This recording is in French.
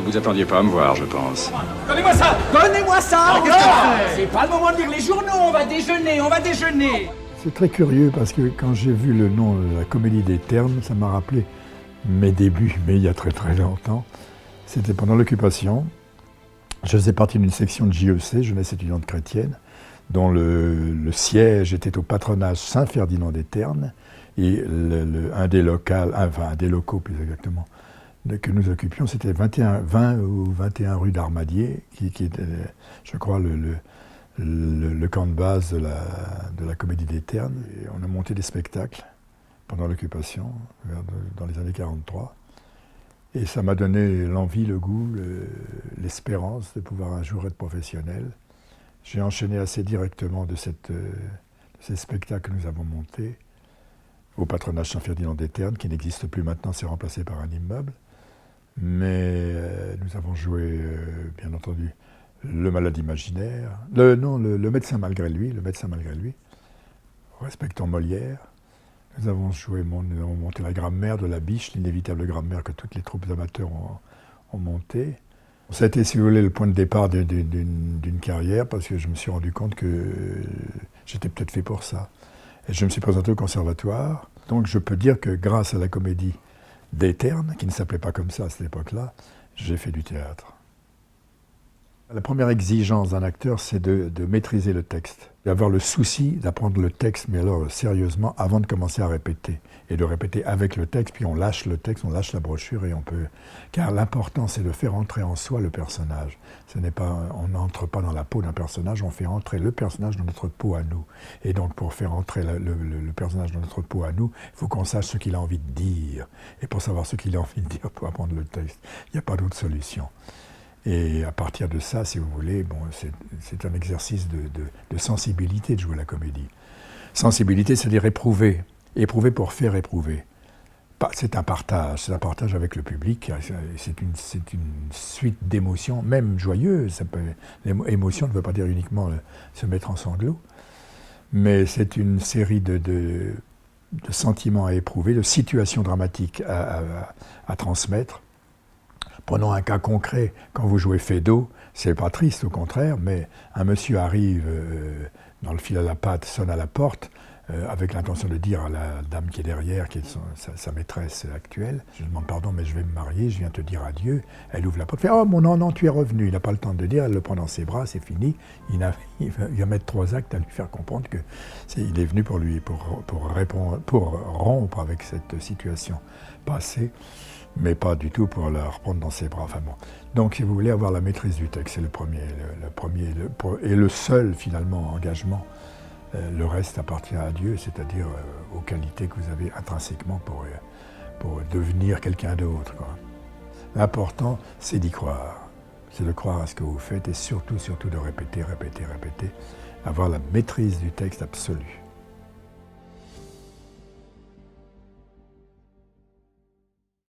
Vous attendiez pas à me voir, je pense. Donnez-moi ça! Donnez-moi ça! C'est pas le moment de lire les journaux, on va déjeuner, on va déjeuner! C'est très curieux parce que quand j'ai vu le nom de la Comédie des Ternes, ça m'a rappelé mes débuts, mais il y a très très longtemps. C'était pendant l'occupation. Je faisais partie d'une section de JEC, Jeunesse étudiante chrétienne, dont le siège était au patronage Saint-Ferdinand des Ternes, et un des locaux plus exactement, que nous occupions, c'était 20 ou 21 rue d'Armadier, qui était, je crois, le camp de base de la Comédie des Ternes. Et on a monté des spectacles pendant l'occupation, dans les années 43. Et ça m'a donné l'envie, le goût, l'espérance de pouvoir un jour être professionnel. J'ai enchaîné assez directement de ces spectacles que nous avons montés au patronage Saint-Ferdinand des Ternes, qui n'existe plus maintenant, c'est remplacé par un immeuble. Mais nous avons joué, bien entendu, Le Malade imaginaire, le Médecin malgré lui, respectons Molière. Nous avons monté la grammaire de la Biche, l'inévitable grammaire que toutes les troupes amateurs ont montée. Ça a été, si vous voulez, le point de départ d'une carrière, parce que je me suis rendu compte que j'étais peut-être fait pour ça. Et je me suis présenté au conservatoire. Donc je peux dire que grâce à la Comédie des Ternes, qui ne s'appelait pas comme ça à cette époque-là, j'ai fait du théâtre. La première exigence d'un acteur, c'est de maîtriser le texte, d'avoir le souci d'apprendre le texte, mais alors sérieusement, avant de commencer à répéter. Et de répéter avec le texte, puis on lâche le texte, on lâche la brochure et on peut... Car l'important, c'est de faire entrer en soi le personnage. On n'entre pas dans la peau d'un personnage, on fait entrer le personnage dans notre peau à nous. Et donc, pour faire entrer le personnage dans notre peau à nous, il faut qu'on sache ce qu'il a envie de dire. Et pour savoir ce qu'il a envie de dire, il faut apprendre le texte. Il n'y a pas d'autre solution. Et à partir de ça, si vous voulez, bon, c'est un exercice de sensibilité de jouer la comédie. Sensibilité, c'est-à-dire éprouver. Éprouver pour faire éprouver. C'est un partage avec le public. C'est une suite d'émotions, même joyeuses. L'émotion ne veut pas dire uniquement se mettre en sanglots, mais c'est une série de sentiments à éprouver, de situations dramatiques à transmettre. Prenons un cas concret, quand vous jouez Feydeau, c'est pas triste, au contraire, mais un monsieur arrive dans le fil à la patte, sonne à la porte, avec l'intention de dire à la dame qui est derrière, qui est sa maîtresse actuelle, je demande pardon, mais je vais me marier, je viens te dire adieu. Elle ouvre la porte, fait « Oh mon non, tu es revenu ». Il n'a pas le temps de dire, elle le prend dans ses bras, c'est fini. Il va mettre 3 actes à lui faire comprendre qu'il est venu pour rompre avec cette situation passée, mais pas du tout pour la reprendre dans ses bras. Enfin bon. Donc si vous voulez avoir la maîtrise du texte, c'est le premier et le seul finalement engagement. Le reste appartient à Dieu, c'est-à-dire aux qualités que vous avez intrinsèquement pour devenir quelqu'un d'autre. L'important, c'est d'y croire. C'est de croire à ce que vous faites et surtout de répéter, avoir la maîtrise du texte absolue.